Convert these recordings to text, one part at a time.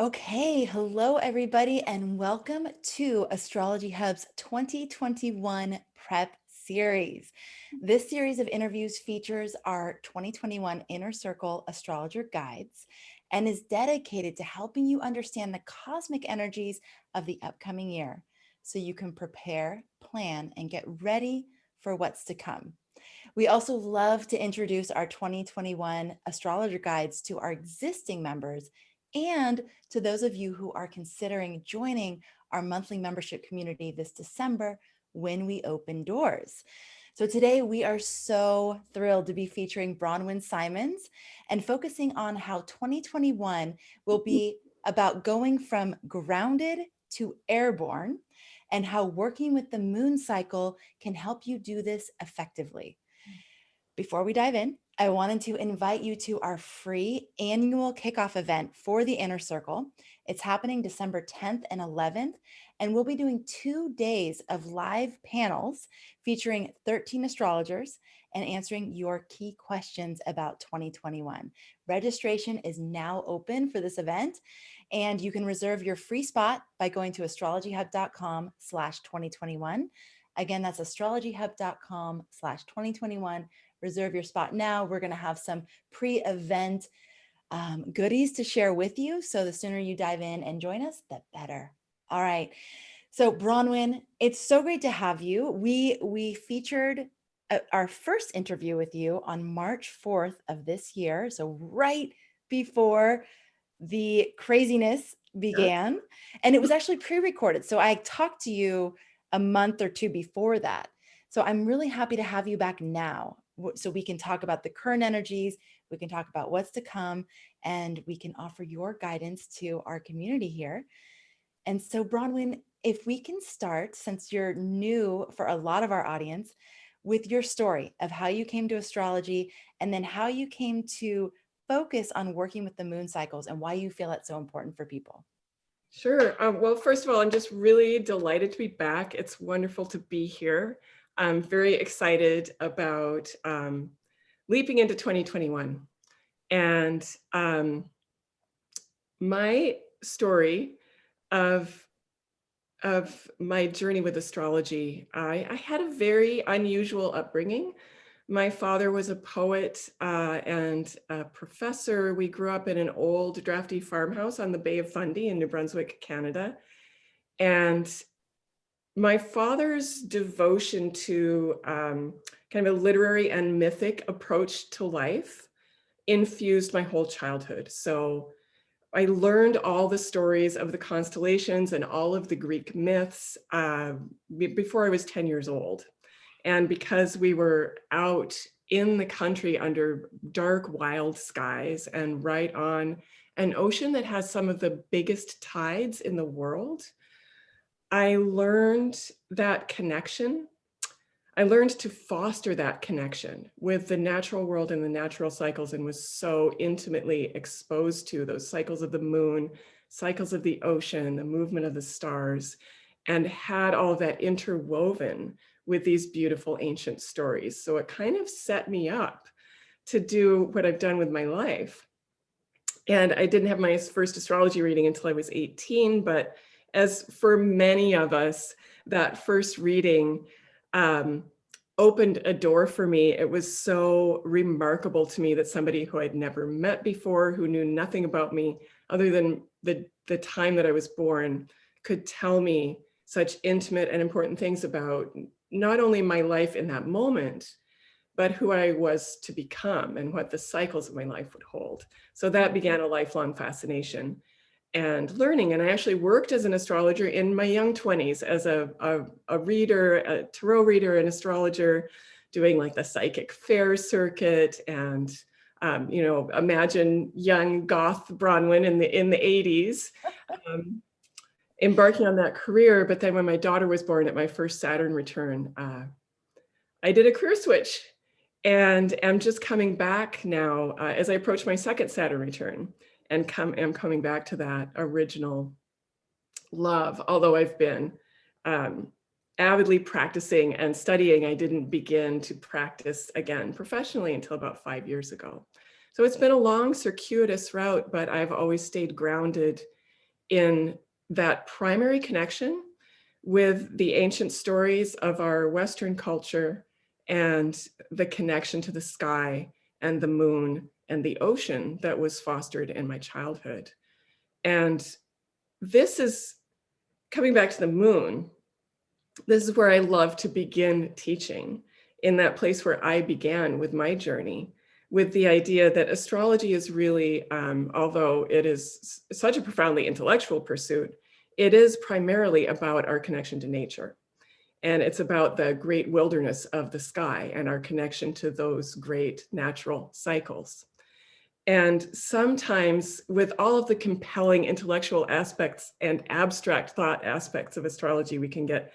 Okay, hello everybody, and welcome to Astrology Hub's 2021 Prep Series. This series of interviews features our 2021 Inner Circle Astrologer Guides and is dedicated to helping you understand the cosmic energies of the upcoming year so you can prepare, plan, and get ready for what's to come. We also love to introduce our 2021 Astrologer Guides to our existing members and to those of you who are considering joining our monthly membership community this December when we open doors. So today we are so thrilled to be featuring Bronwyn Simons and focusing on how 2021 will be about going from grounded to airborne and how working with the moon cycle can help you do this effectively. Before we dive in, I wanted to invite you to our free annual kickoff event for the Inner Circle. It's happening December 10th and 11th, and we'll be doing 2 days of live panels featuring 13 astrologers and answering your key questions about 2021. Registration is now open for this event, and you can reserve your free spot by going to astrologyhub.com/2021. Again, that's astrologyhub.com/2021. Reserve your spot now. We're going to have some pre-event goodies to share with you. So the sooner you dive in and join us, the better. All right. So Bronwyn, it's so great to have you. We featured our first interview with you on March 4th of this year. So right before the craziness began. And it was actually pre-recorded. So I talked to you a month or two before that. So I'm really happy to have you back now so we can talk about the current energies, we can talk about what's to come, and we can offer your guidance to our community here. And so Bronwyn, if we can start, since you're new for a lot of our audience, with your story of how you came to astrology and then how you came to focus on working with the moon cycles and why you feel that's so important for people. Sure. Well, first of all, I'm just really delighted to be back. It's wonderful to be here. I'm very excited about leaping into 2021. And my story of my journey with astrology, I had a very unusual upbringing. My father was a poet and a professor. We grew up in an old drafty farmhouse on the Bay of Fundy in New Brunswick, Canada. And my father's devotion to kind of a literary and mythic approach to life infused my whole childhood. So I learned all the stories of the constellations and all of the Greek myths before I was 10 years old. And because we were out in the country under dark, wild skies and right on an ocean that has some of the biggest tides in the world, I learned that connection. I learned to foster that connection with the natural world and the natural cycles, and was so intimately exposed to those cycles of the moon, cycles of the ocean, the movement of the stars, and had all of that interwoven with these beautiful ancient stories. So it kind of set me up to do what I've done with my life. And I didn't have my first astrology reading until I was 18, but as for many of us, that first reading opened a door for me. It was so remarkable to me that somebody who I'd never met before, who knew nothing about me other than the time that I was born, could tell me such intimate and important things about not only my life in that moment, but who I was to become and what the cycles of my life would hold. So that began a lifelong fascination and learning. And I actually worked as an astrologer in my young 20s as a reader, a tarot reader, an astrologer, doing like the psychic fair circuit. And, imagine young goth Bronwyn in the 80s, embarking on that career. But then when my daughter was born at my first Saturn return, I did a career switch and am just coming back now as I approach my second Saturn return. And am coming back to that original love. Although I've been avidly practicing and studying, I didn't begin to practice again professionally until about 5 years ago. So it's been a long, circuitous route, but I've always stayed grounded in that primary connection with the ancient stories of our Western culture and the connection to the sky and the moon and the ocean that was fostered in my childhood. And this is coming back to the moon. This is where I love to begin teaching, in that place where I began with my journey, with the idea that astrology is really, although it is such a profoundly intellectual pursuit, it is primarily about our connection to nature. And it's about the great wilderness of the sky and our connection to those great natural cycles. And sometimes, with all of the compelling intellectual aspects and abstract thought aspects of astrology, we can get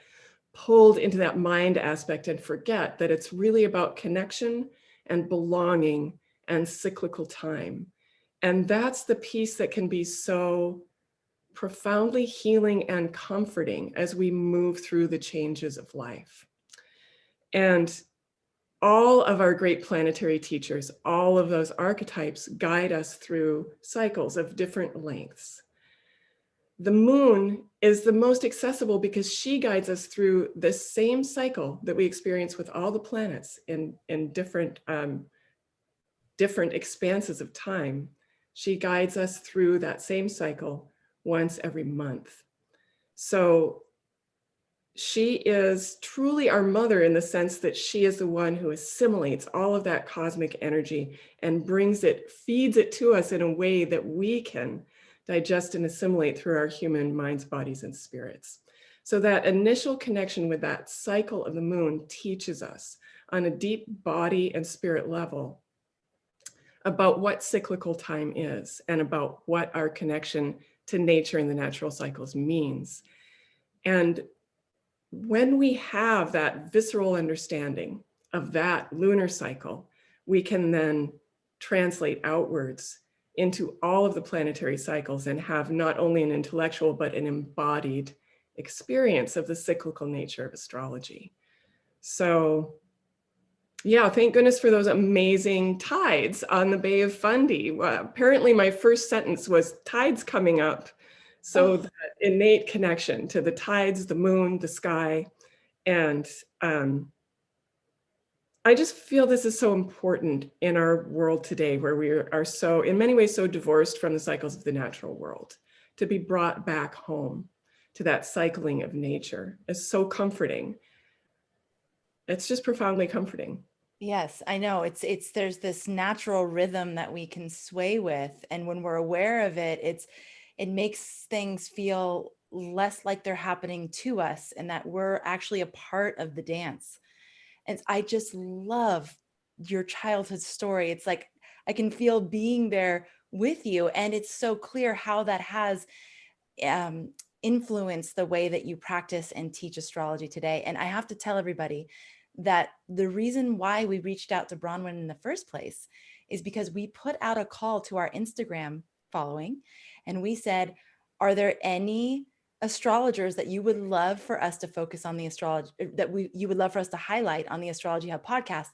pulled into that mind aspect and forget that it's really about connection and belonging and cyclical time. And that's the piece that can be so profoundly healing and comforting as we move through the changes of life. And all of our great planetary teachers, all of those archetypes guide us through cycles of different lengths. The moon is the most accessible because she guides us through the same cycle that we experience with all the planets in different expanses of time. She guides us through that same cycle once every month. So she is truly our mother in the sense that she is the one who assimilates all of that cosmic energy and brings it, feeds it to us in a way that we can digest and assimilate through our human minds, bodies, and spirits. So that initial connection with that cycle of the moon teaches us on a deep body and spirit level about what cyclical time is and about what our connection to nature and the natural cycles means. And when we have that visceral understanding of that lunar cycle, we can then translate outwards into all of the planetary cycles and have not only an intellectual, but an embodied experience of the cyclical nature of astrology. So yeah, thank goodness for those amazing tides on the Bay of Fundy. Well, apparently my first sentence was tides coming up. So that innate connection to the tides, the moon, the sky. And I just feel this is so important in our world today, where we are so, in many ways, so divorced from the cycles of the natural world. To be brought back home to that cycling of nature is so comforting. It's just profoundly comforting. Yes, I know. There's this natural rhythm that we can sway with. And when we're aware of it, it makes things feel less like they're happening to us and that we're actually a part of the dance. And I just love your childhood story. It's like I can feel being there with you. And it's so clear how that has influenced the way that you practice and teach astrology today. And I have to tell everybody that the reason why we reached out to Bronwyn in the first place is because we put out a call to our Instagram following and we said, are there any astrologers that you would love for us to focus on the astrology, you would love for us to highlight on the Astrology Hub podcast?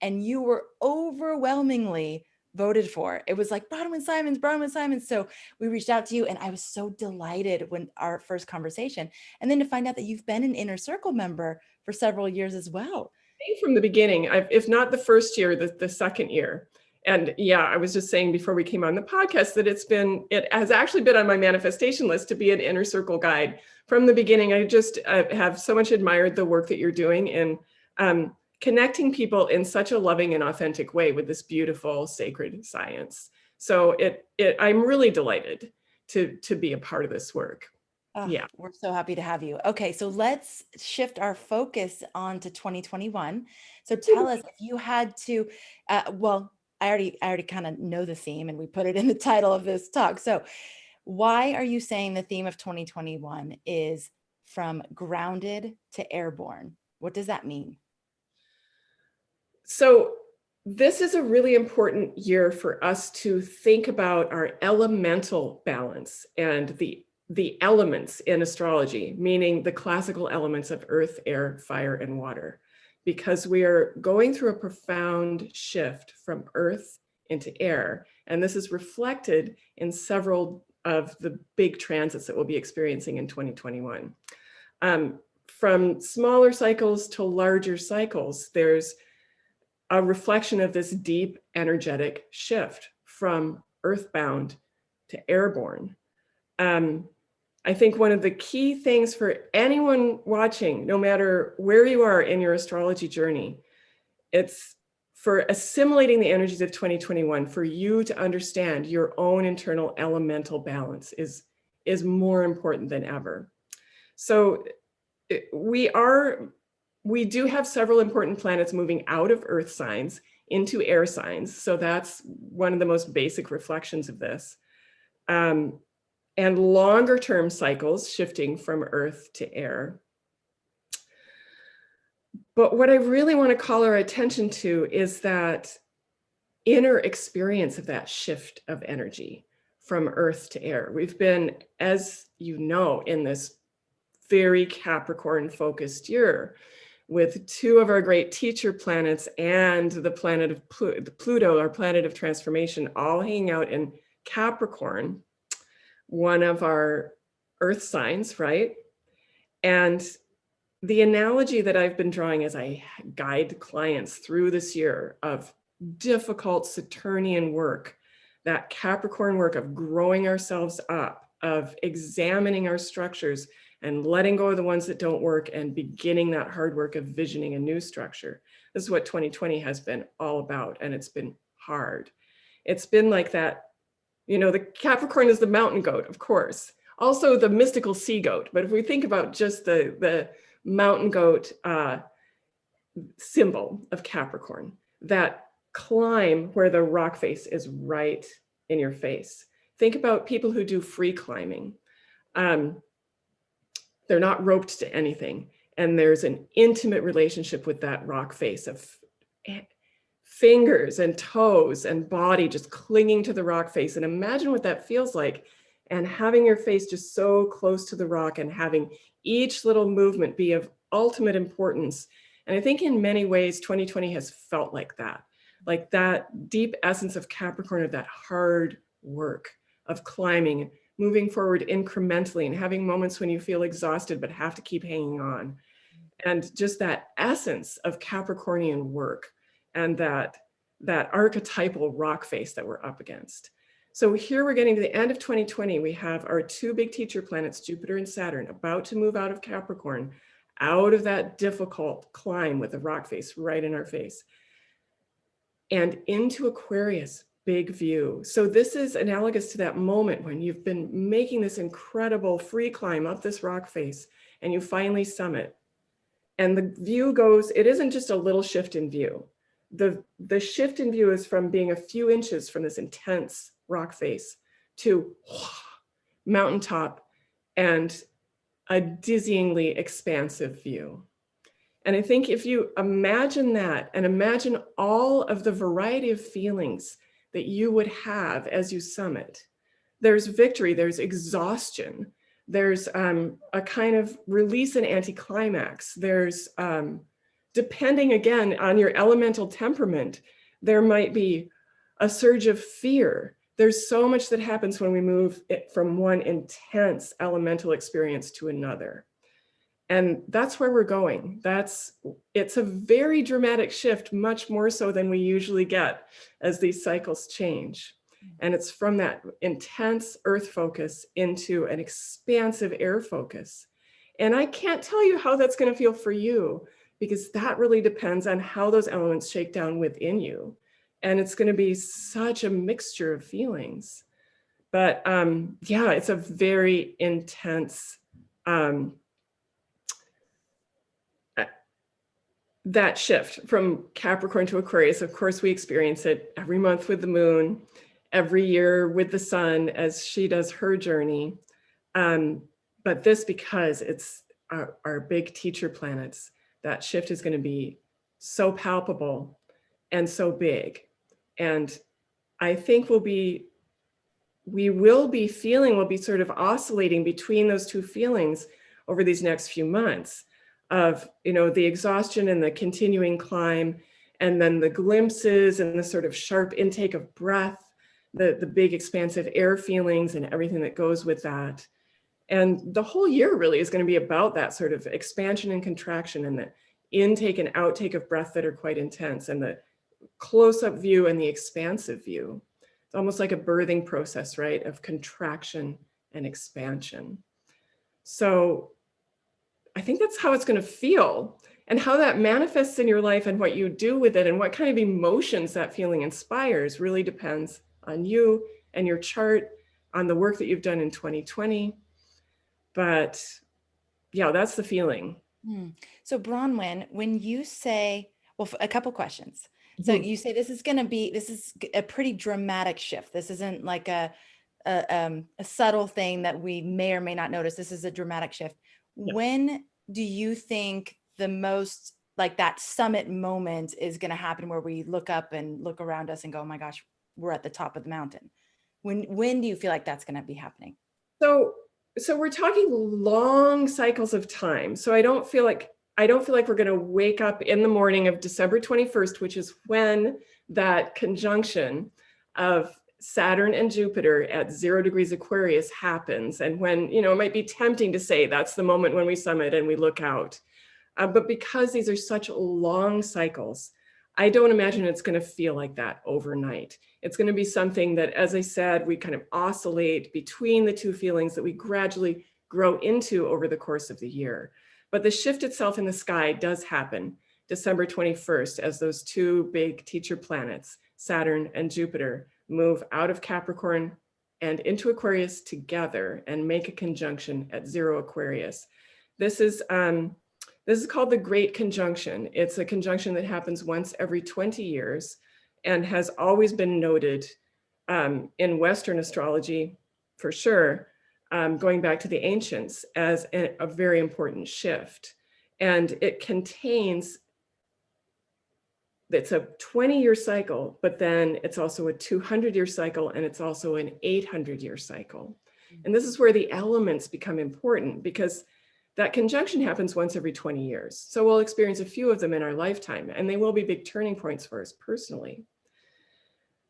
And you were overwhelmingly voted for. It was like Bronwyn Simons. So we reached out to you and I was so delighted when our first conversation, and then to find out that you've been an Inner Circle member for several years as well. From the beginning, if not the first year, the second year. And yeah, I was just saying before we came on the podcast that it has actually been on my manifestation list to be an Inner Circle guide from the beginning. I just have so much admired the work that you're doing in connecting people in such a loving and authentic way with this beautiful sacred science. So I'm really delighted to be a part of this work. Oh, yeah. We're so happy to have you. Okay, so let's shift our focus on to 2021. So tell us, if you had to, well, I already kind of know the theme and we put it in the title of this talk. So why are you saying the theme of 2021 is from grounded to airborne? What does that mean? So this is a really important year for us to think about our elemental balance and the elements in astrology, meaning the classical elements of earth, air, fire, and water, because we are going through a profound shift from earth into air. And this is reflected in several of the big transits that we'll be experiencing in 2021. From smaller cycles to larger cycles, there's a reflection of this deep energetic shift from earthbound to airborne. I think one of the key things for anyone watching, no matter where you are in your astrology journey, it's for assimilating the energies of 2021, for you to understand your own internal elemental balance is more important than ever. So we do have several important planets moving out of earth signs into air signs. So that's one of the most basic reflections of this. And longer term cycles shifting from earth to air. But what I really want to call our attention to is that inner experience of that shift of energy from earth to air. We've been, as you know, in this very Capricorn focused year with two of our great teacher planets and the planet of Pluto, our planet of transformation, all hanging out in Capricorn, one of our earth signs, right? And the analogy that I've been drawing as I guide clients through this year of difficult Saturnian work, that Capricorn work of growing ourselves up, of examining our structures and letting go of the ones that don't work and beginning that hard work of visioning a new structure. This is what 2020 has been all about, and it's been hard. It's been like that, you know, the Capricorn is the mountain goat, of course, also the mystical sea goat. But if we think about just the mountain goat symbol of Capricorn, that climb where the rock face is right in your face. Think about people who do free climbing. They're not roped to anything. And there's an intimate relationship with that rock face of fingers and toes and body just clinging to the rock face. And imagine what that feels like. And having your face just so close to the rock and having each little movement be of ultimate importance. And I think in many ways, 2020 has felt like that deep essence of Capricorn, of that hard work of climbing, moving forward incrementally and having moments when you feel exhausted but have to keep hanging on. And just that essence of Capricornian work and that archetypal rock face that we're up against. So here we're getting to the end of 2020. We have our two big teacher planets, Jupiter and Saturn, about to move out of Capricorn, out of that difficult climb with the rock face right in our face, and into Aquarius, big view. So this is analogous to that moment when you've been making this incredible free climb up this rock face and you finally summit. And the view goes, it isn't just a little shift in view. The shift in view is from being a few inches from this intense rock face to mountaintop and a dizzyingly expansive view. And I think if you imagine that and imagine all of the variety of feelings that you would have as you summit, there's victory, there's exhaustion, there's a kind of release and anticlimax, there's, depending again on your elemental temperament, there might be a surge of fear. There's so much that happens when we move it from one intense elemental experience to another. And that's where we're going. It's a very dramatic shift, much more so than we usually get as these cycles change. And it's from that intense earth focus into an expansive air focus. And I can't tell you how that's going to feel for you, because that really depends on how those elements shake down within you. And it's going to be such a mixture of feelings. But yeah, it's a very intense, that shift from Capricorn to Aquarius. Of course, we experience it every month with the moon, every year with the sun as she does her journey. But this, because it's our big teacher planets, that shift is going to be so palpable and so big. And I think we'll be sort of oscillating between those two feelings over these next few months of, you know, the exhaustion and the continuing climb, and then the glimpses and the sort of sharp intake of breath the big expansive air feelings and everything that goes with that. And the whole year really is going to be about that sort of expansion and contraction, and the intake and outtake of breath that are quite intense, and the close-up view and the expansive view. It's almost like a birthing process, right, of contraction and expansion. So I think that's how it's going to feel, and how that manifests in your life and what you do with it and what kind of emotions that feeling inspires really depends on you and your chart, on the work that you've done in 2020. But yeah, that's the feeling. So Bronwyn, when you say, well, a couple questions. So Mhm. you say this is a pretty dramatic shift. This isn't like a subtle thing that we may or may not notice. This is a dramatic shift. Yeah. When do you think the most like that summit moment is going to happen, where we look up and look around us and go, oh my gosh, we're at the top of the mountain? When do you feel like that's going to be happening? So we're talking long cycles of time. So I don't feel like we're going to wake up in the morning of December 21st, which is when that conjunction of Saturn and Jupiter at 0 degrees Aquarius happens. And when, it might be tempting to say that's the moment when we summit and we look out. But because these are such long cycles, I don't imagine it's going to feel like that overnight. It's going to be something that, as I said, we kind of oscillate between the two feelings that we gradually grow into over the course of the year. But the shift itself in the sky does happen December 21st, as those two big teacher planets, Saturn and Jupiter, move out of Capricorn and into Aquarius together and make a conjunction at 0 Aquarius. This is called the Great Conjunction. It's a conjunction that happens once every 20 years and has always been noted in Western astrology, for sure, going back to the ancients, as a very important shift. And it's a 20-year cycle, but then it's also a 200-year cycle, and it's also an 800-year cycle. And this is where the elements become important, because that conjunction happens once every 20 years. So we'll experience a few of them in our lifetime, and they will be big turning points for us personally.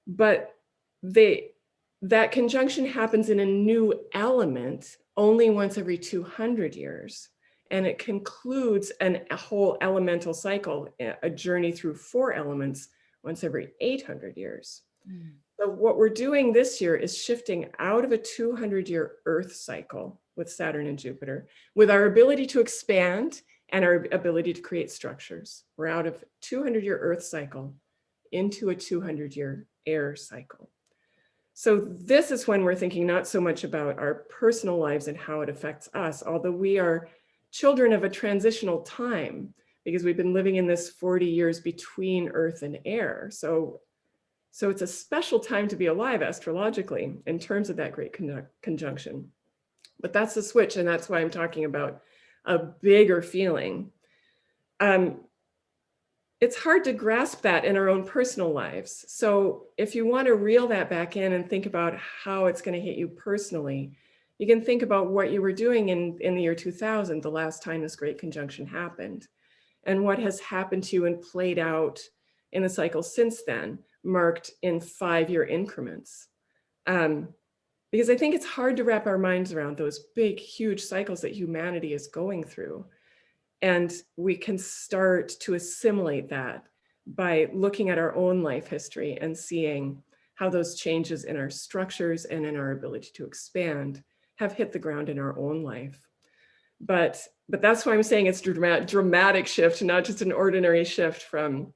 But that conjunction happens in a new element only once every 200 years. And it concludes a whole elemental cycle, a journey through 4 elements once every 800 years. So what we're doing this year is shifting out of a 200-year Earth cycle with Saturn and Jupiter, with our ability to expand and our ability to create structures. We're out of 200-year Earth cycle into a 200-year air cycle. So this is when we're thinking not so much about our personal lives and how it affects us, although we are children of a transitional time, because we've been living in this 40 years between Earth and air. So it's a special time to be alive astrologically in terms of that great conjunction. But that's the switch, and that's why I'm talking about a bigger feeling. It's hard to grasp that in our own personal lives. So if you want to reel that back in and think about how it's going to hit you personally, you can think about what you were doing in the year 2000, the last time this great conjunction happened, and what has happened to you and played out in the cycle since then, marked in 5-year increments. Because I think it's hard to wrap our minds around those big, huge cycles that humanity is going through. And we can start to assimilate that by looking at our own life history and seeing how those changes in our structures and in our ability to expand have hit the ground in our own life. But that's why I'm saying it's a dramatic shift, not just an ordinary shift from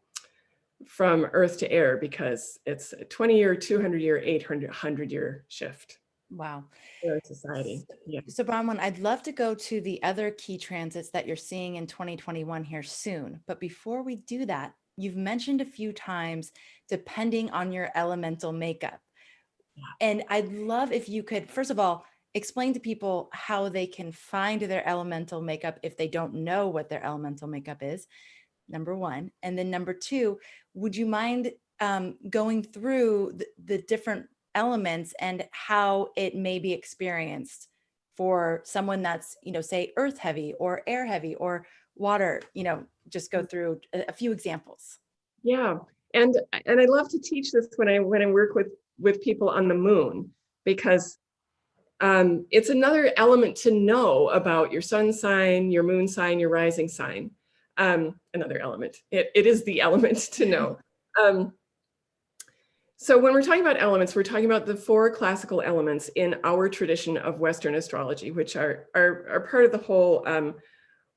Earth to air, because it's a 20-year, 200-year, 800-year shift. Wow. In our society. Yeah. So Bronwyn, I'd love to go to the other key transits that you're seeing in 2021 here soon. But before we do that, you've mentioned a few times, depending on your elemental makeup. And I'd love if you could, first of all, explain to people how they can find their elemental makeup if they don't know what their elemental makeup is, number one. And then number two, would you mind going through the different elements and how it may be experienced for someone that's, say earth heavy or air heavy or water, just go through a few examples. Yeah. And I love to teach this when I work with people on the moon, because it's another element to know about your sun sign, your moon sign, your rising sign. Another element. It is the element to know. So when we're talking about elements, we're talking about the 4 classical elements in our tradition of Western astrology, which are part of the whole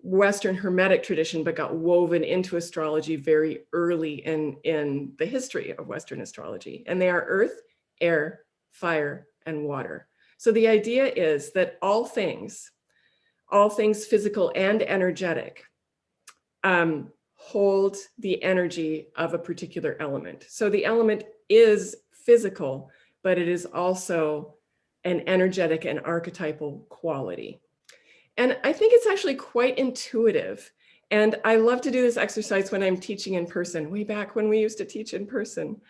Western Hermetic tradition, but got woven into astrology very early in the history of Western astrology. And they are earth, air, fire, and water. So the idea is that all things physical and energetic, hold the energy of a particular element. So the element is physical, but it is also an energetic and archetypal quality. And I think it's actually quite intuitive. And I love to do this exercise when I'm teaching in person, way back when we used to teach in person.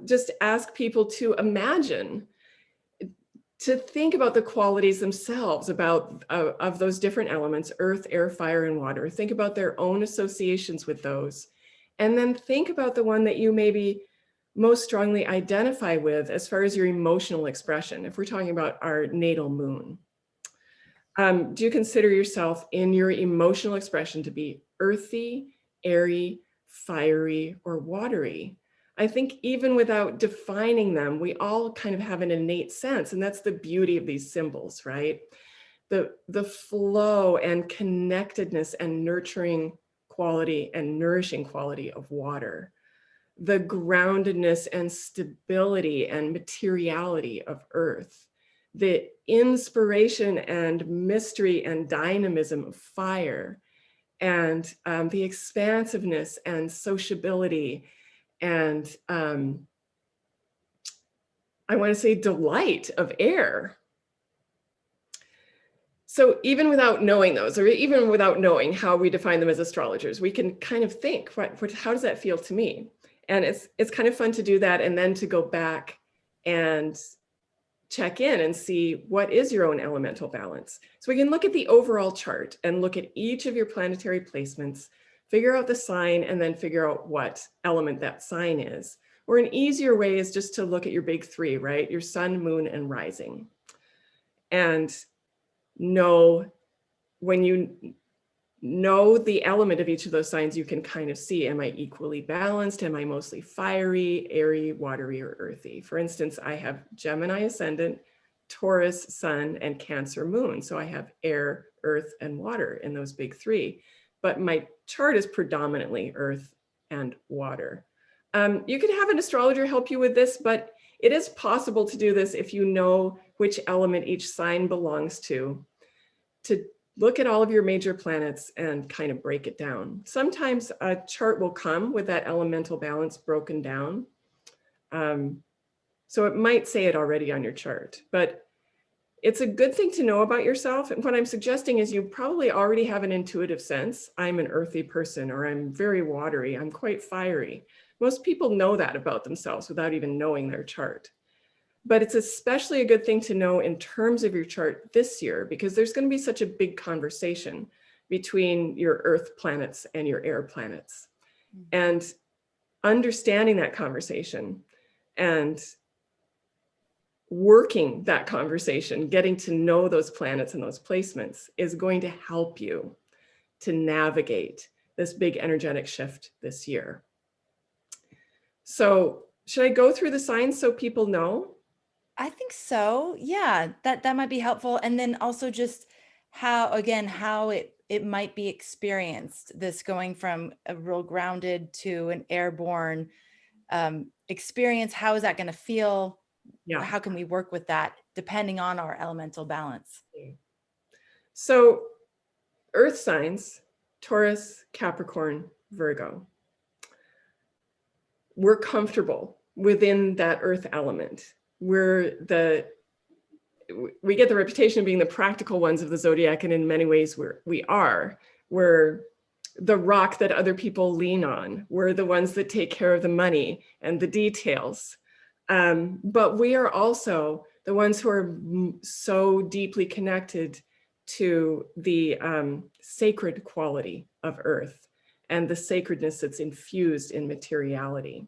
Just ask people to imagine, to think about the qualities themselves of those different elements, earth, air, fire, and water. Think about their own associations with those. And then think about the one that you maybe most strongly identify with as far as your emotional expression, if we're talking about our natal moon. Do you consider yourself in your emotional expression to be earthy, airy, fiery, or watery? I think even without defining them, we all kind of have an innate sense, and that's the beauty of these symbols, right? The flow and connectedness and nurturing quality and nourishing quality of water, the groundedness and stability and materiality of earth, the inspiration and mystery and dynamism of fire, and the expansiveness and sociability and I want to say delight of air. So even without knowing those, or even without knowing how we define them as astrologers, we can kind of think, how does that feel to me? And it's kind of fun to do that, and then to go back and check in and see what is your own elemental balance. So we can look at the overall chart and look at each of your planetary placements, figure out the sign, and then figure out what element that sign is. Or an easier way is just to look at your big 3, right? Your sun, moon, and rising. And know, when you know the element of each of those signs, you can kind of see, am I equally balanced? Am I mostly fiery, airy, watery, or earthy? For instance, I have Gemini ascendant, Taurus sun, and Cancer moon. So I have air, earth, and water in those big 3. But my chart is predominantly earth and water. You could have an astrologer help you with this, but it is possible to do this if you know which element each sign belongs to look at all of your major planets and kind of break it down. Sometimes a chart will come with that elemental balance broken down. So it might say it already on your chart, but it's a good thing to know about yourself. And what I'm suggesting is you probably already have an intuitive sense. I'm an earthy person, or I'm very watery, I'm quite fiery. Most people know that about themselves without even knowing their chart. But it's especially a good thing to know in terms of your chart this year, because there's going to be such a big conversation between your earth planets and your air planets. And understanding that conversation and working that conversation, getting to know those planets and those placements, is going to help you to navigate this big energetic shift this year. So should I go through the signs so people know? I think so. Yeah, that might be helpful. And then also just how it might be experienced, this going from a real grounded to an airborne experience. How is that going to feel? Yeah. How can we work with that depending on our elemental balance? So earth signs, Taurus, Capricorn, Virgo. We're comfortable within that earth element. We get the reputation of being the practical ones of the zodiac, and in many ways we're the rock that other people lean on. We're the ones that take care of the money and the details. But we are also the ones who are so deeply connected to the sacred quality of earth and the sacredness that's infused in materiality.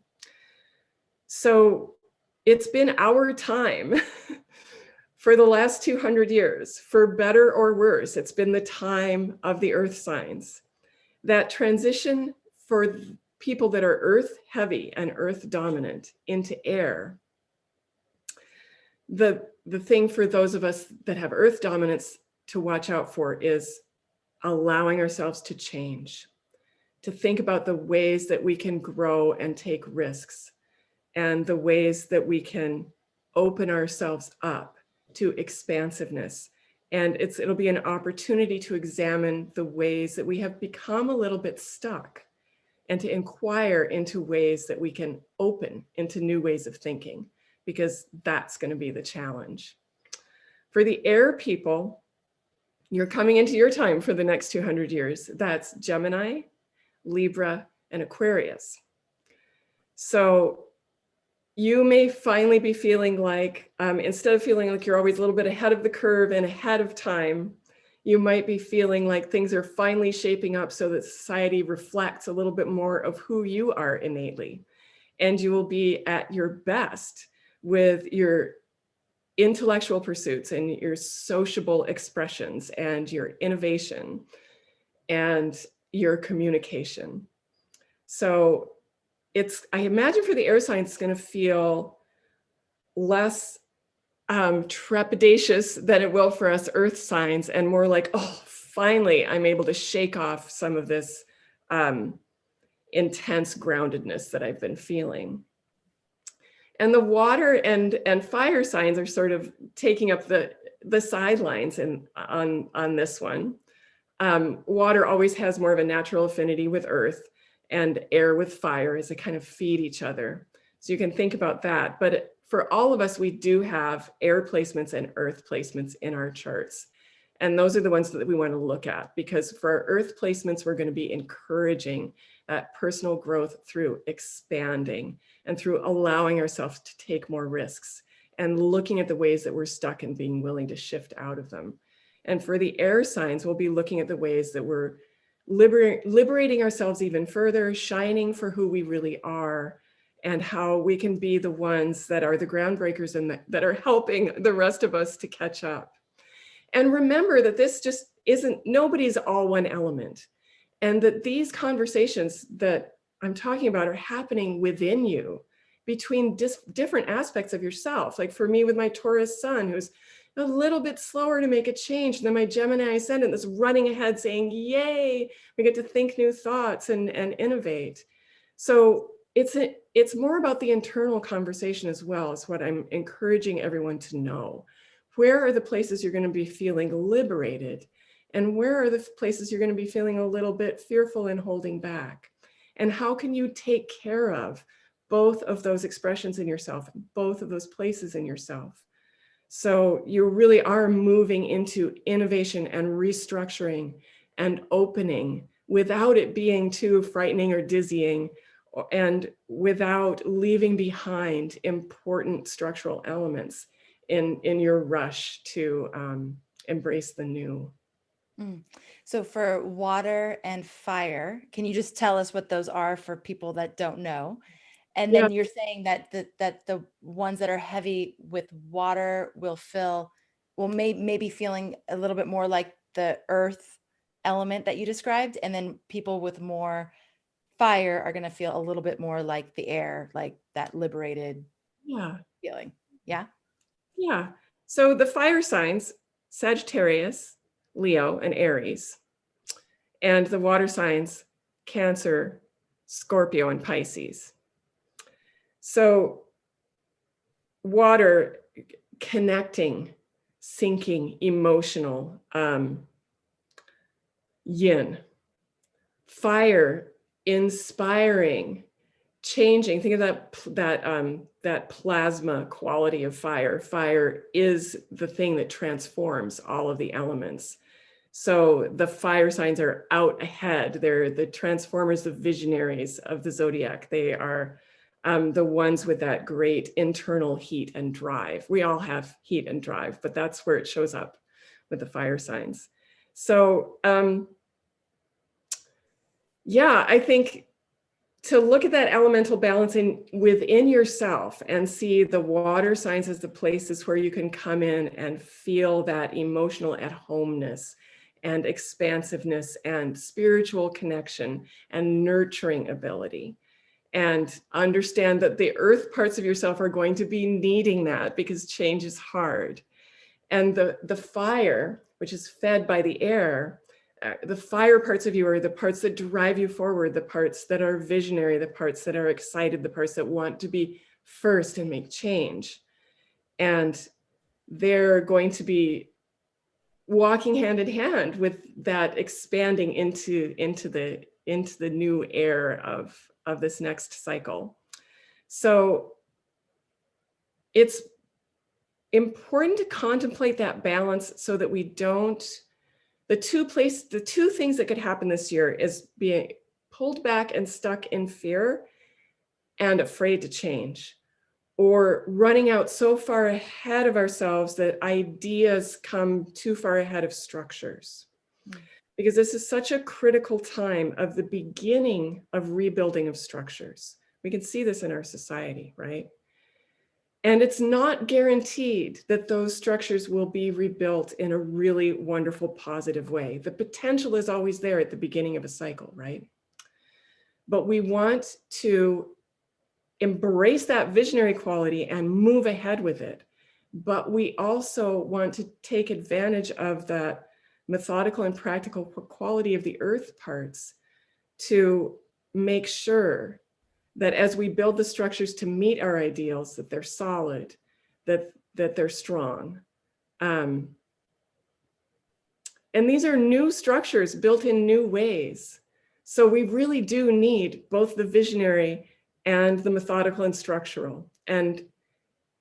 So it's been our time for the last 200 years, for better or worse. It's been the time of the earth signs. That transition for people that are earth heavy and earth dominant into air. The thing for those of us that have earth dominance to watch out for is allowing ourselves to change, to think about the ways that we can grow and take risks, and the ways that we can open ourselves up to expansiveness. And it'll be an opportunity to examine the ways that we have become a little bit stuck, and to inquire into ways that we can open into new ways of thinking, because that's going to be the challenge. For the air people, you're coming into your time for the next 200 years. That's Gemini, Libra, and Aquarius. So you may finally be feeling like, instead of feeling like you're always a little bit ahead of the curve and ahead of time, you might be feeling like things are finally shaping up so that society reflects a little bit more of who you are innately. And you will be at your best with your intellectual pursuits and your sociable expressions and your innovation and your communication. So I imagine for the air signs, it's going to feel less trepidatious than it will for us earth signs, and more like, oh, finally, I'm able to shake off some of this intense groundedness that I've been feeling. And the water and fire signs are sort of taking up the sidelines on this one. Water always has more of a natural affinity with earth, and air with fire, as they kind of feed each other. So you can think about that. But for all of us, we do have air placements and earth placements in our charts. And those are the ones that we want to look at, because for our earth placements, we're going to be encouraging that personal growth through expanding and through allowing ourselves to take more risks and looking at the ways that we're stuck and being willing to shift out of them. And for the air signs, we'll be looking at the ways that we're liberating ourselves even further, shining for who we really are, and how we can be the ones that are the groundbreakers and that are helping the rest of us to catch up. And remember that this just nobody's all one element, and that these conversations that I'm talking about are happening within you, between different aspects of yourself. Like for me, with my Taurus sun, who's a little bit slower to make a change than my Gemini ascendant that's running ahead saying, yay, we get to think new thoughts and innovate. So it's more about the internal conversation as well, is what I'm encouraging everyone to know. Where are the places you're going to be feeling liberated? And where are the places you're going to be feeling a little bit fearful and holding back? And how can you take care of both of those expressions in yourself, both of those places in yourself? So you really are moving into innovation and restructuring and opening without it being too frightening or dizzying, and without leaving behind important structural elements in your rush to embrace the new. So for water and fire, can you just tell us what those are for people that don't know? And then you're saying that the ones that are heavy with water will maybe feeling a little bit more like the earth element that you described, and then people with more fire are going to feel a little bit more like the air, like that liberated feeling. Yeah. So the fire signs, Sagittarius, Leo, and Aries, and the water signs, Cancer, Scorpio, and Pisces. So water, connecting, sinking, emotional, yin. Fire, inspiring, changing. Think of that plasma quality of fire. Fire is the thing that transforms all of the elements. So the fire signs are out ahead. They're the transformers, the visionaries of the zodiac. They are the ones with that great internal heat and drive. We all have heat and drive, but that's where it shows up with the fire signs. So I think to look at that elemental balancing within yourself and see the water signs as the places where you can come in and feel that emotional at homeness and expansiveness and spiritual connection and nurturing ability. And understand that the earth parts of yourself are going to be needing that because change is hard. And the fire, which is fed by the air, the fire parts of you are the parts that drive you forward, the parts that are visionary, the parts that are excited, the parts that want to be first and make change. And they're going to be walking hand in hand with that expanding into the new air of this next cycle. So it's important to contemplate that balance so that we don't, the two things that could happen this year is being pulled back and stuck in fear and afraid to change, or running out so far ahead of ourselves that ideas come too far ahead of structures. Because this is such a critical time of the beginning of rebuilding of structures. We can see this in our society, right? And it's not guaranteed that those structures will be rebuilt in a really wonderful, positive way. The potential is always there at the beginning of a cycle, right? But we want to embrace that visionary quality and move ahead with it. But we also want to take advantage of that methodical and practical quality of the earth parts to make sure that as we build the structures to meet our ideals, that they're solid, that they're strong. And these are new structures built in new ways. So we really do need both the visionary and the methodical and structural. And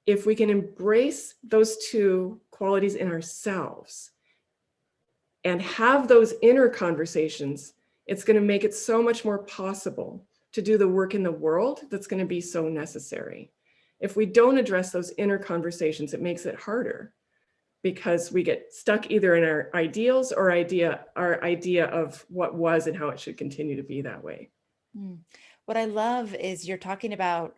if we can embrace those two qualities in ourselves and have those inner conversations, it's going to make it so much more possible to do the work in the world that's going to be so necessary. If we don't address those inner conversations, it makes it harder because we get stuck either in our ideals or our idea of what was and how it should continue to be that way. What I love is you're talking about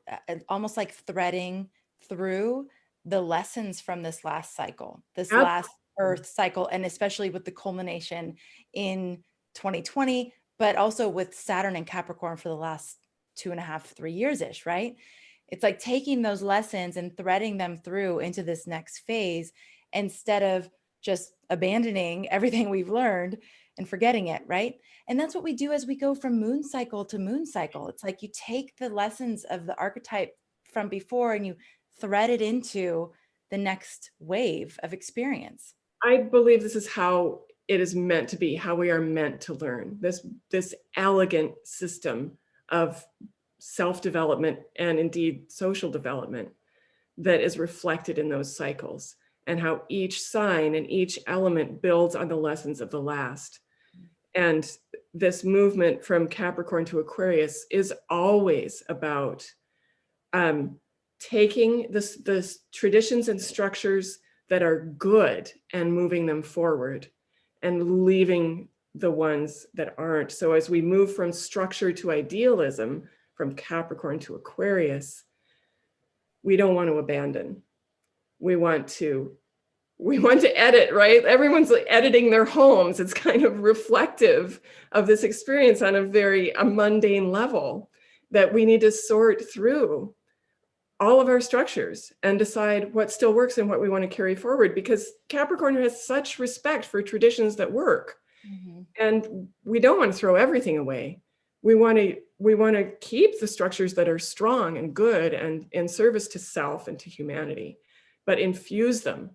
almost like threading through the lessons from this last cycle, this last Earth cycle, and especially with the culmination in 2020, but also with Saturn and Capricorn for the last 2.5, 3 years-ish, right? It's like taking those lessons and threading them through into this next phase instead of just abandoning everything we've learned and forgetting it, right? And that's what we do as we go from moon cycle to moon cycle. It's like you take the lessons of the archetype from before and you thread it into the next wave of experience. I believe this is how it is meant to be, how we are meant to learn. This elegant system of self-development and indeed social development that is reflected in those cycles, and how each sign and each element builds on the lessons of the last. And this movement from Capricorn to Aquarius is always about taking the traditions and structures that are good and moving them forward and leaving the ones that aren't. So as we move from structure to idealism, from Capricorn to Aquarius, we don't want to abandon. We want to edit, right? Everyone's editing their homes. It's kind of reflective of this experience on a mundane level, that we need to sort through all of our structures and decide what still works and what we want to carry forward, because Capricorn has such respect for traditions that work. Mm-hmm. And we don't want to throw everything away. We want to keep the structures that are strong and good and in service to self and to humanity, but infuse them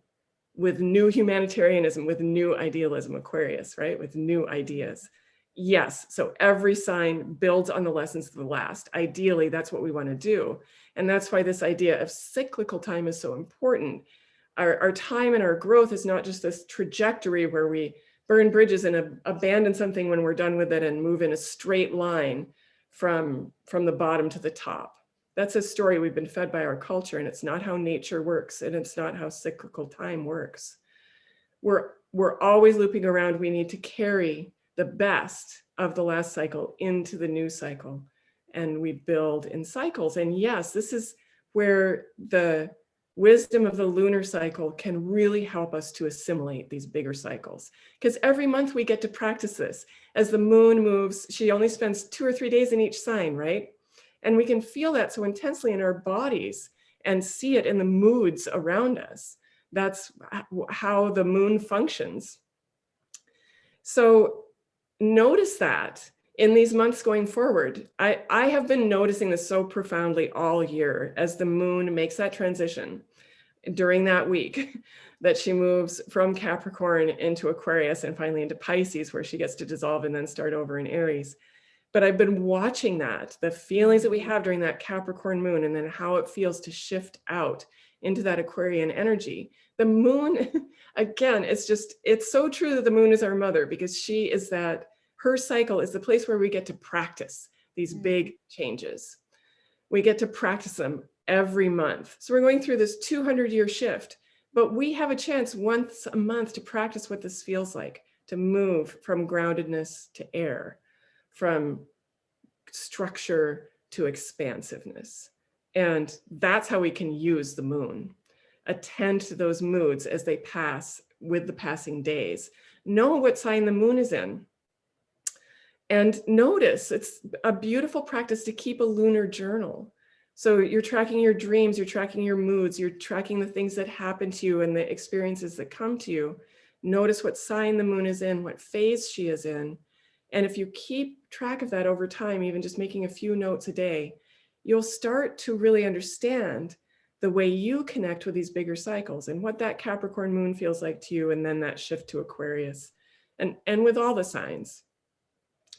with new humanitarianism, with new idealism, Aquarius, right? With new ideas. Yes, so every sign builds on the lessons of the last. Ideally, that's what we want to do. And that's why this idea of cyclical time is so important. Our time and our growth is not just this trajectory where we burn bridges and abandon something when we're done with it and move in a straight line from the bottom to the top. That's a story we've been fed by our culture, and it's not how nature works, and it's not how cyclical time works. We're always looping around. We need to carry the best of the last cycle into the new cycle and we build in cycles. And yes, this is where the wisdom of the lunar cycle can really help us to assimilate these bigger cycles. Because every month we get to practice this. As the moon moves, she only spends 2 or 3 days in each sign, right? And we can feel that so intensely in our bodies and see it in the moods around us. That's how the moon functions. So notice that in these months going forward. I have been noticing this so profoundly all year as the moon makes that transition during that week that she moves from Capricorn into Aquarius and finally into Pisces, where she gets to dissolve and then start over in Aries. But I've been watching that, the feelings that we have during that Capricorn moon, and then how it feels to shift out into that Aquarian energy. The moon, again, it's so true that the moon is our mother, because she is that, her cycle is the place where we get to practice these big changes. We get to practice them every month. So we're going through this 200-year shift, but we have a chance once a month to practice what this feels like, to move from groundedness to air, from structure to expansiveness. And that's how we can use the moon. Attend to those moods as they pass with the passing days. Know what sign the moon is in. And notice, it's a beautiful practice to keep a lunar journal. So you're tracking your dreams, you're tracking your moods, you're tracking the things that happen to you and the experiences that come to you. Notice what sign the moon is in, what phase she is in. And if you keep track of that over time, even just making a few notes a day, you'll start to really understand the way you connect with these bigger cycles and what that Capricorn moon feels like to you, and then that shift to Aquarius, and with all the signs.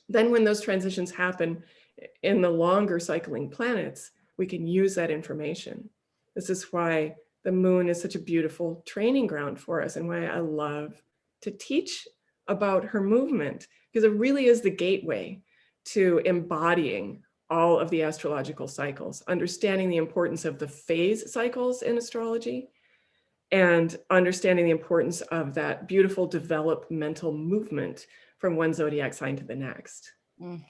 Then when those transitions happen in the longer cycling planets, we can use that information. This is why the moon is such a beautiful training ground for us, and why I love to teach about her movement, because it really is the gateway to embodying all of the astrological cycles, understanding the importance of the phase cycles in astrology, and understanding the importance of that beautiful developmental movement from one zodiac sign to the next.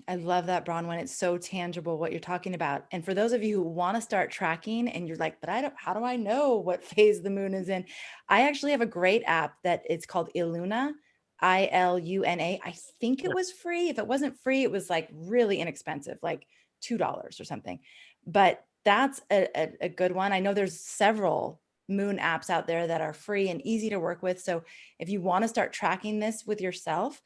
I love that, Bronwyn. It's so tangible what you're talking about. And for those of you who want to start tracking and you're like, but how do I know what phase the moon is in? I actually have a great app that it's called Iluna, ILUNA. I think it was free. If it wasn't free, it was like really inexpensive, like $2 or something. But that's a good one. I know there's several moon apps out there that are free and easy to work with. So if you want to start tracking this with yourself,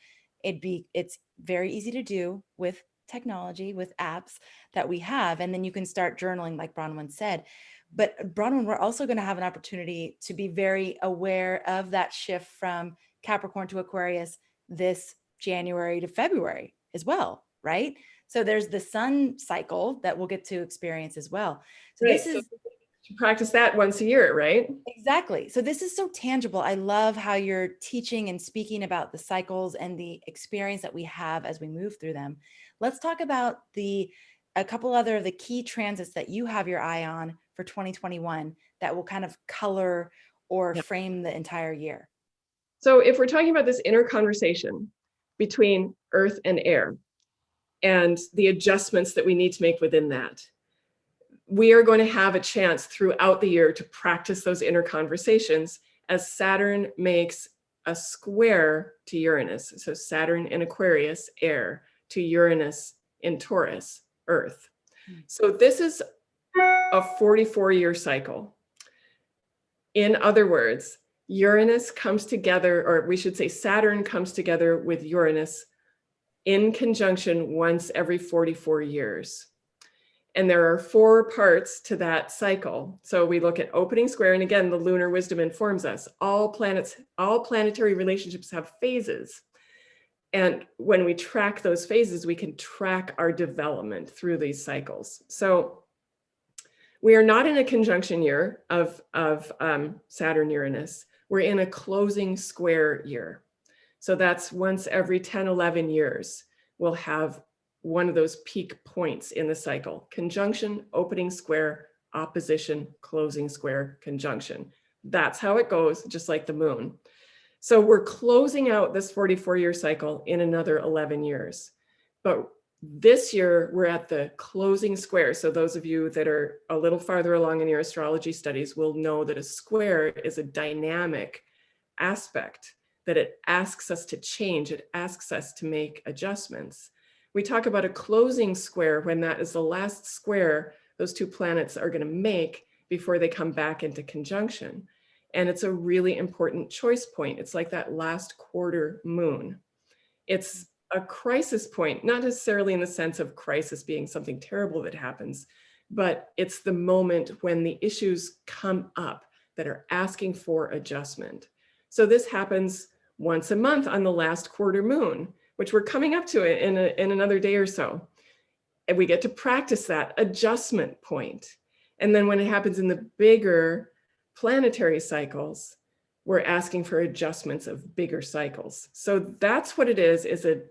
it's very easy to do with technology, with apps that we have. And then you can start journaling, like Bronwyn said. But Bronwyn, we're also going to have an opportunity to be very aware of that shift from Capricorn to Aquarius this January to February as well, right? So there's the sun cycle that we'll get to experience as well. So Right. this is to practice that once a year, right? exactly. So this is so tangible. I love how you're teaching and speaking about the cycles and the experience that we have as we move through them. Let's talk about a couple other of the key transits that you have your eye on for 2021 that will kind of color or frame the entire year. So if we're talking about this inner conversation between earth and air and the adjustments that we need to make within that, we are going to have a chance throughout the year to practice those inner conversations as Saturn makes a square to Uranus. So Saturn in Aquarius, air, to Uranus in Taurus, earth. So this is a 44-year cycle. In other words, Uranus comes together, or we should say Saturn comes together with Uranus in conjunction once every 44 years. And there are 4 parts to that cycle. So we look at opening square, and again, the lunar wisdom informs us. All planetary relationships have phases. And when we track those phases, we can track our development through these cycles. So we are not in a conjunction year of Saturn Uranus. We're in a closing square year. So that's once every 10, 11 years, we'll have one of those peak points in the cycle: conjunction, opening square, opposition, closing square, conjunction. That's how it goes, just like the moon. So we're closing out this 44-year cycle in another 11 years. But This year, we're at the closing square. So those of you that are a little farther along in your astrology studies will know that a square is a dynamic aspect, that it asks us to change, it asks us to make adjustments. We talk about a closing square when that is the last square those two planets are going to make before they come back into conjunction. And it's a really important choice point. It's like that last quarter moon. It's a crisis point, not necessarily in the sense of crisis being something terrible that happens, but it's the moment when the issues come up that are asking for adjustment. So this happens once a month on the last quarter moon, which we're coming up to it in another day or so. And we get to practice that adjustment point. And then when it happens in the bigger planetary cycles, we're asking for adjustments of bigger cycles. So that's what it is a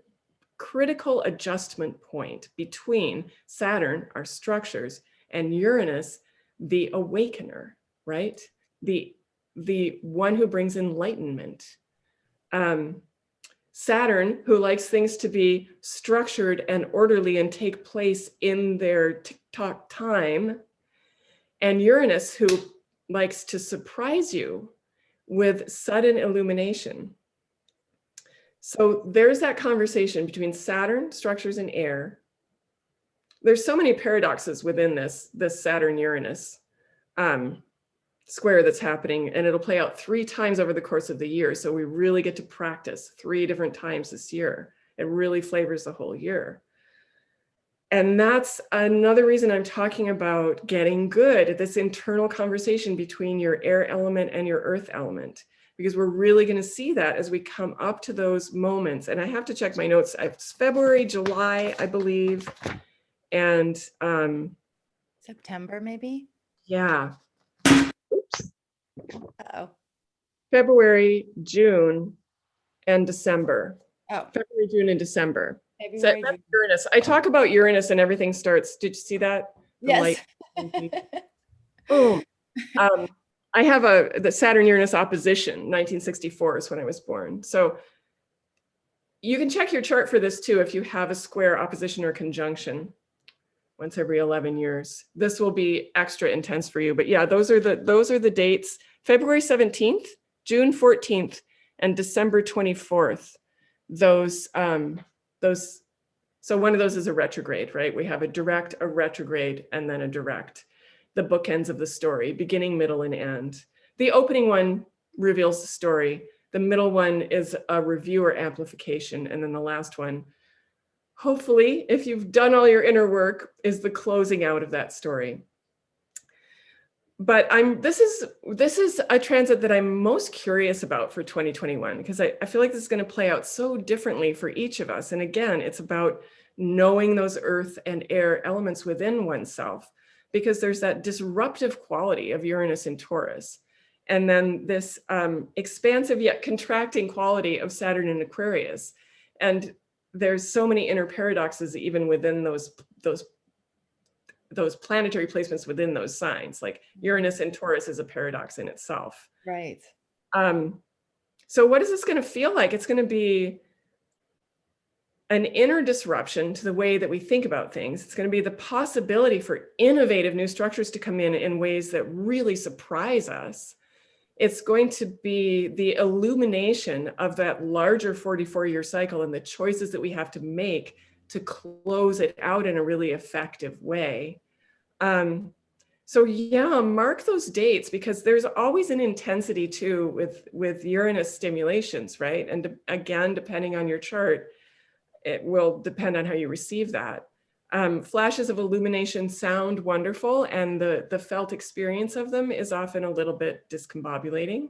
critical adjustment point between Saturn, our structures, and Uranus, the awakener, right? The one who brings enlightenment. Saturn, who likes things to be structured and orderly and take place in their tick-tock time, and Uranus, who likes to surprise you with sudden illumination. So there's that conversation between Saturn, structures, and air. There's so many paradoxes within this Saturn-Uranus square that's happening, and it'll play out 3 times over the course of the year. So we really get to practice 3 different times this year. It really flavors the whole year. And that's another reason I'm talking about getting good at this internal conversation between your air element and your earth element, because we're really going to see that as we come up to those moments. And I have to check my notes. It's February, July, I believe. And September, maybe? Yeah. Oops. Uh-oh. February, June, and December. Oh. February, June, and December. February, So that's Uranus. I talk about Uranus and everything starts. Did you see that? The yes. Boom. I have the Saturn-Uranus opposition, 1964 is when I was born. So you can check your chart for this too if you have a square, opposition, or conjunction once every 11 years. This will be extra intense for you. But yeah, those are the dates: February 17th, June 14th, and December 24th. So one of those is a retrograde, right? We have a direct, a retrograde, and then a direct. The bookends of the story, beginning, middle, and end. The opening one reveals the story. The middle one is a review or amplification. And then the last one, hopefully, if you've done all your inner work, is the closing out of that story. But this is a transit that I'm most curious about for 2021, because I feel like this is going to play out so differently for each of us. And again, it's about knowing those earth and air elements within oneself, because there's that disruptive quality of Uranus in Taurus. And then this expansive yet contracting quality of Saturn in Aquarius. And there's so many inner paradoxes even within those planetary placements within those signs. Like Uranus in Taurus is a paradox in itself. Right. So what is this going to feel like? It's going to be an inner disruption to the way that we think about things. It's going to be the possibility for innovative new structures to come in ways that really surprise us. It's going to be the illumination of that larger 44-year cycle and the choices that we have to make to close it out in a really effective way. So yeah, mark those dates, because there's always an intensity too with Uranus stimulations, right? And again, depending on your chart, it will depend on how you receive that. Flashes of illumination sound wonderful, and the felt experience of them is often a little bit discombobulating.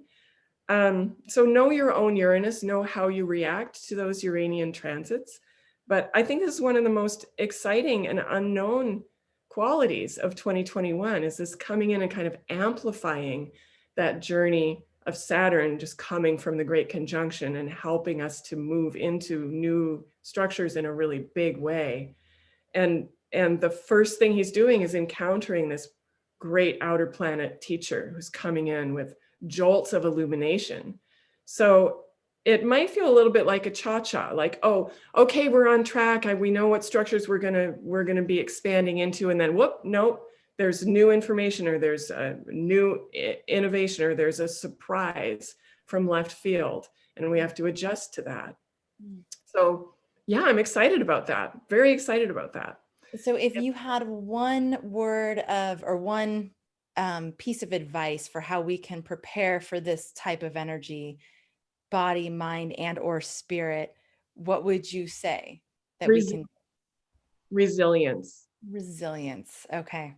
So know your own Uranus, know how you react to those Uranian transits. But I think this is one of the most exciting and unknown qualities of 2021, is this coming in and kind of amplifying that journey of Saturn just coming from the Great Conjunction and helping us to move into new structures in a really big way. And the first thing he's doing is encountering this great outer planet teacher who's coming in with jolts of illumination. So it might feel a little bit like a cha-cha, like, oh, okay, we're on track. We know what structures we're gonna be expanding into, and then whoop, nope, there's new information, or there's a new innovation, or there's a surprise from left field, and we have to adjust to that. Mm. So yeah, I'm excited about that. Very excited about that. So if you had one word of, or one piece of advice for how we can prepare for this type of energy, body, mind, and or spirit, what would you say that we can? Resilience. Resilience. Okay.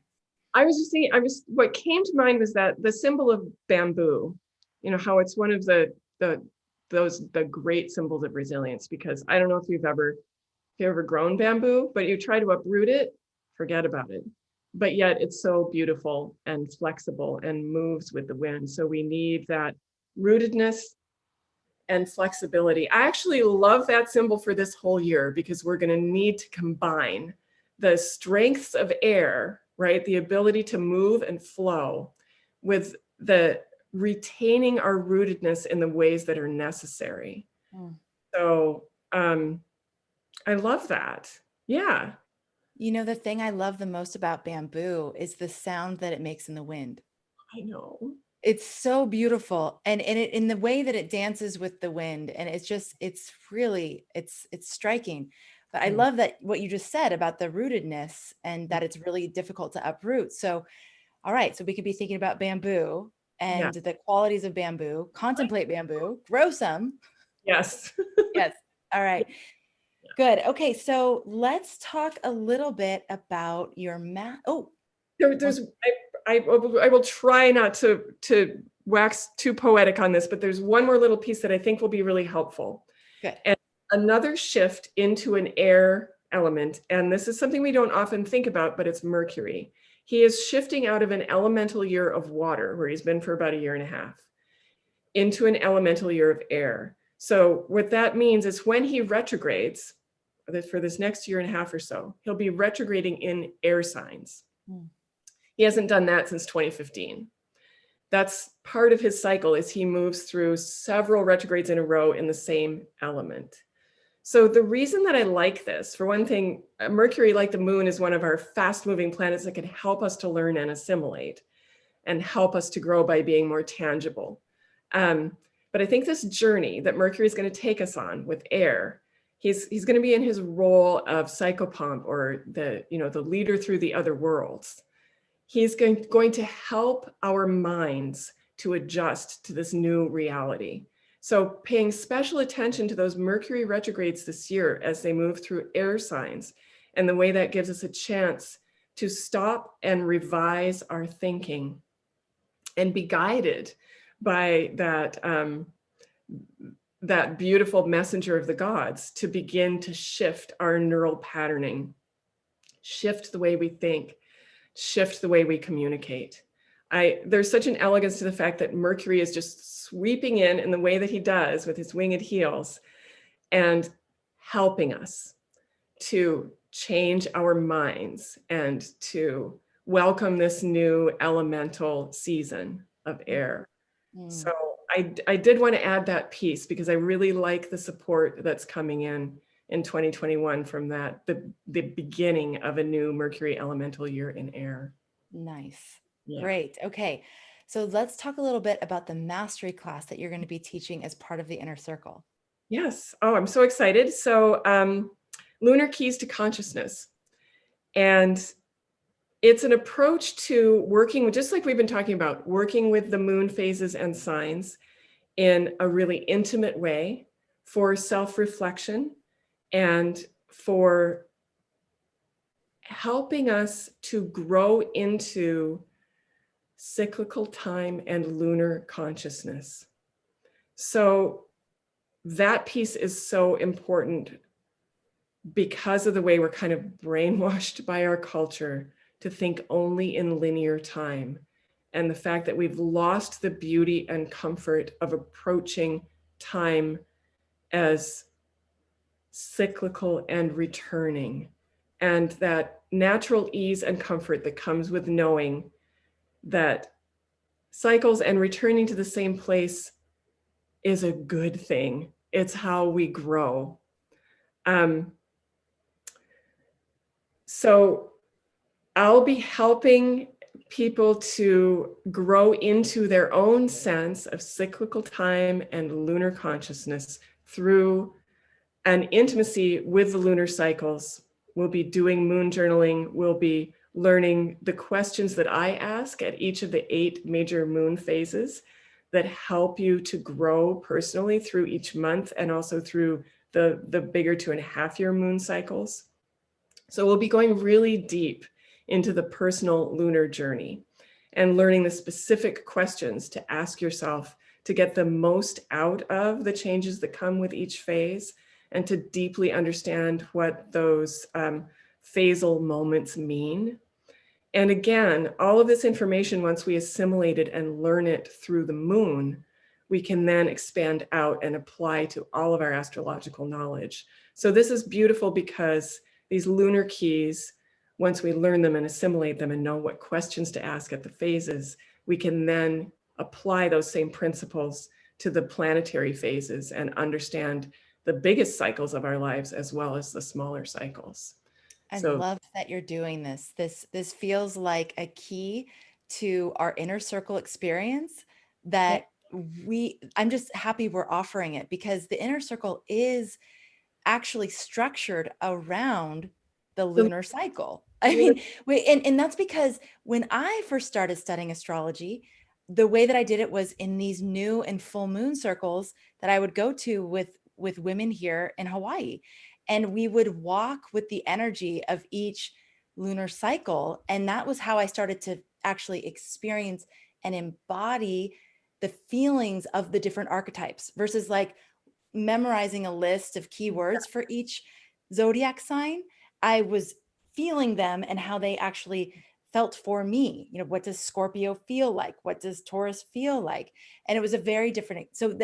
I was just thinking, what came to mind was that the symbol of bamboo, how it's one of the great symbols of resilience, because I don't know if you've ever grown bamboo, but you try to uproot it, forget about it. But yet it's so beautiful and flexible and moves with the wind. So we need that rootedness and flexibility. I actually love that symbol for this whole year, because we're going to need to combine the strengths of air, right? The ability to move and flow, with the retaining our rootedness in the ways that are necessary. Mm. So I love that. Yeah. The thing I love the most about bamboo is the sound that it makes in the wind. I know. It's so beautiful, and in the way that it dances with the wind, and it's really it's striking. But I love that what you just said about the rootedness, and that it's really difficult to uproot. So, all right, so we could be thinking about bamboo Yeah. and the qualities of bamboo, contemplate bamboo, grow some. Yes. Yes. All right. Good. Okay, so let's talk a little bit about your math. Oh, There's I will try not to wax too poetic on this, but there's one more little piece that I think will be really helpful. good. And another shift into an air element, and this is something we don't often think about, but it's Mercury. He is shifting out of an elemental year of water, where he's been for about a year and a half, into an elemental year of air. So what that means is, when he retrogrades for this next year and a half or so, he'll be retrograding in air signs. He hasn't done that since 2015. That's part of his cycle, is he moves through several retrogrades in a row in the same element. So the reason that I like this, for one thing, Mercury, like the moon, is one of our fast-moving planets that can help us to learn and assimilate, and help us to grow by being more tangible. But I think this journey that Mercury is going to take us on with air, he's going to be in his role of psychopomp, or the leader through the other worlds. He's going to help our minds to adjust to this new reality. So paying special attention to those Mercury retrogrades this year as they move through air signs, and the way that gives us a chance to stop and revise our thinking, and be guided by that beautiful messenger of the gods, to begin to shift our neural patterning, shift the way we think, shift the way we communicate. There's such an elegance to the fact that Mercury is just sweeping in the way that he does with his winged heels, and helping us to change our minds and to welcome this new elemental season of air. So I did want to add that piece, because I really like the support that's coming in 2021 from the beginning of a new Mercury elemental year in air. Nice. Yeah. Great. Okay. So let's talk a little bit about the mastery class that you're going to be teaching as part of the inner circle. Yes. Oh, I'm so excited. So lunar keys to consciousness. And it's an approach to working with, just like we've been talking about, working with the moon phases and signs in a really intimate way, for self-reflection, and for helping us to grow into cyclical time and lunar consciousness. So that piece is so important, because of the way we're kind of brainwashed by our culture to think only in linear time, and the fact that we've lost the beauty and comfort of approaching time as cyclical and returning, and that natural ease and comfort that comes with knowing that cycles and returning to the same place is a good thing. It's how we grow. Um, so I'll be helping people to grow into their own sense of cyclical time and lunar consciousness through an intimacy with the lunar cycles. We'll be doing moon journaling. We'll be learning the questions that I ask at each of the 8 major moon phases that help you to grow personally through each month and also through the bigger 2.5-year moon cycles. So we'll be going really deep into the personal lunar journey and learning the specific questions to ask yourself to get the most out of the changes that come with each phase and to deeply understand what those phasal moments mean. And again, all of this information, once we assimilate it and learn it through the moon, we can then expand out and apply to all of our astrological knowledge. So this is beautiful because these lunar keys, once we learn them and assimilate them and know what questions to ask at the phases, we can then apply those same principles to the planetary phases and understand the biggest cycles of our lives as well as the smaller cycles. I So love that you're doing this. This feels like a key to our inner circle experience yeah, that I'm just happy we're offering it, because the inner circle is actually structured around the the lunar cycle. I lunar, mean, and that's because when I first started studying astrology, the way that I did it was in these new and full moon circles that I would go to with women here in Hawaii. And we would walk with the energy of each lunar cycle. And that was how I started to actually experience and embody the feelings of the different archetypes versus like memorizing a list of keywords for each zodiac sign. I was feeling them and how they actually felt for me. You know, what does Scorpio feel like? What does Taurus feel like? And it was a very different. So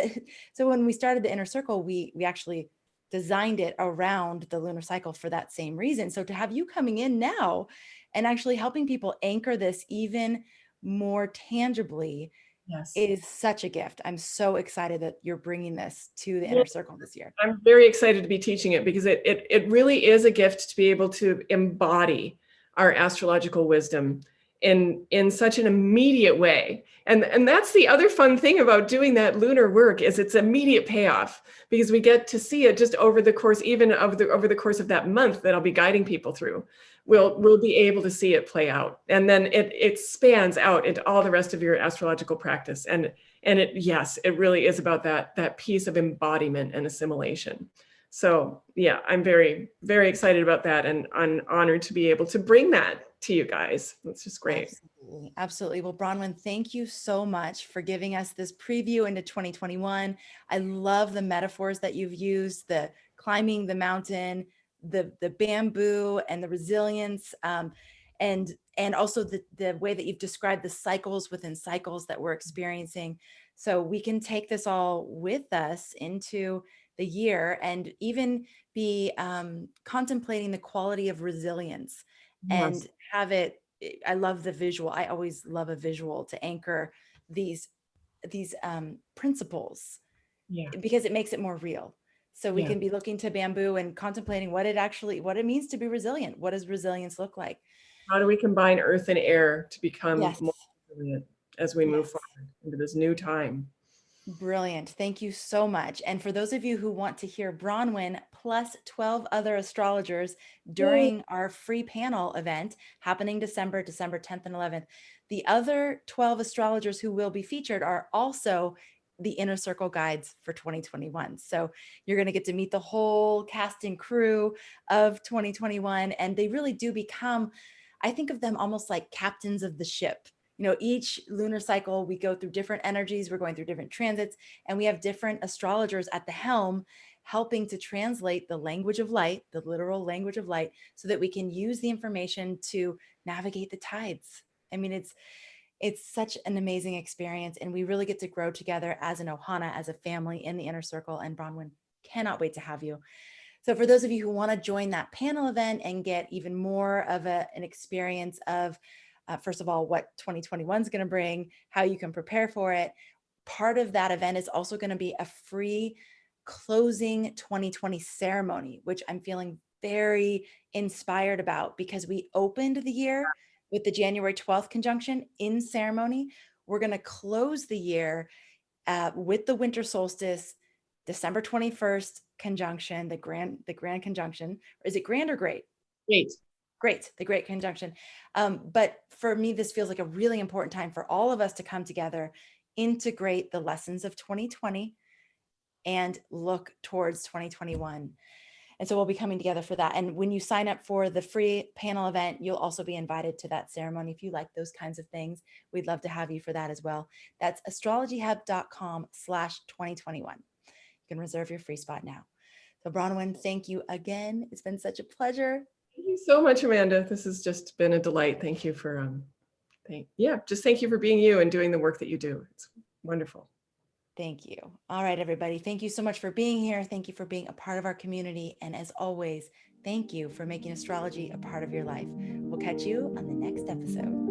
when we started the inner circle, we actually designed it around the lunar cycle for that same reason. So to have you coming in now and actually helping people anchor this even more tangibly yes. is such a gift. I'm so excited that you're bringing this to the Well, inner circle this year. I'm very excited to be teaching it because it really is a gift to be able to embody our astrological wisdom in such an immediate way. And that's the other fun thing about doing that lunar work is it's immediate payoff because we get to see it just over the course, even of the over the course of that month that I'll be guiding people through. Yeah. We'll be able to see it play out. And then it spans out into all the rest of your astrological practice. And it, yes, it really is about that piece of embodiment and assimilation. So yeah, I'm very, very excited about that. And I'm honored to be able to bring that to you guys. That's just great. Absolutely. Absolutely. Well, Bronwyn, thank you so much for giving us this preview into 2021. I love the metaphors that you've used, the climbing the mountain, the bamboo and the resilience, and also the way that you've described the cycles within cycles that we're experiencing. So we can take this all with us into the year and even be contemplating the quality of resilience Yes. and have it. I love the visual. I always love a visual to anchor these principles Yeah. because it makes it more real. So we Yeah. can be looking to bamboo and contemplating what it means to be resilient. What does resilience look like? How do we combine earth and air to become Yes. more resilient as we move Yes. forward into this new time? Brilliant. Thank you so much. And for those of you who want to hear Bronwyn plus 12 other astrologers Yay. during our free panel event happening December 10th and 11th, the other 12 astrologers who will be featured are also the inner circle guides for 2021. So you're going to get to meet the whole cast and crew of 2021. And they really do become, I think of them almost like captains of the ship. You know, each lunar cycle, we go through different energies, we're going through different transits, and we have different astrologers at the helm helping to translate the language of light, the literal language of light, so that we can use the information to navigate the tides. I mean, it's such an amazing experience, and we really get to grow together as an ohana, as a family in the inner circle. And Bronwyn, cannot wait to have you. So for those of you who want to join that panel event and get even more of an experience of, first of all, what 2021 is going to bring, how you can prepare for it, part of that event is also going to be a free closing 2020 ceremony, which I'm feeling very inspired about because we opened the year with the January 12th conjunction in ceremony. We're going to close the year with the winter solstice, December 21st conjunction, the grand conjunction. Is it grand or great? Great. Great, the great conjunction. But for me, this feels like a really important time for all of us to come together, integrate the lessons of 2020 and look towards 2021. And so we'll be coming together for that. And when you sign up for the free panel event, you'll also be invited to that ceremony. If you like those kinds of things, we'd love to have you for that as well. That's astrologyhub.com/2021. You can reserve your free spot now. So Bronwyn, thank you again. It's been such a pleasure. Thank you so much, Amanda. This has just been a delight. Thank you for, thank you for being you and doing the work that you do. It's wonderful. Thank you. All right, everybody. Thank you so much for being here. Thank you for being a part of our community. And as always, thank you for making astrology a part of your life. We'll catch you on the next episode.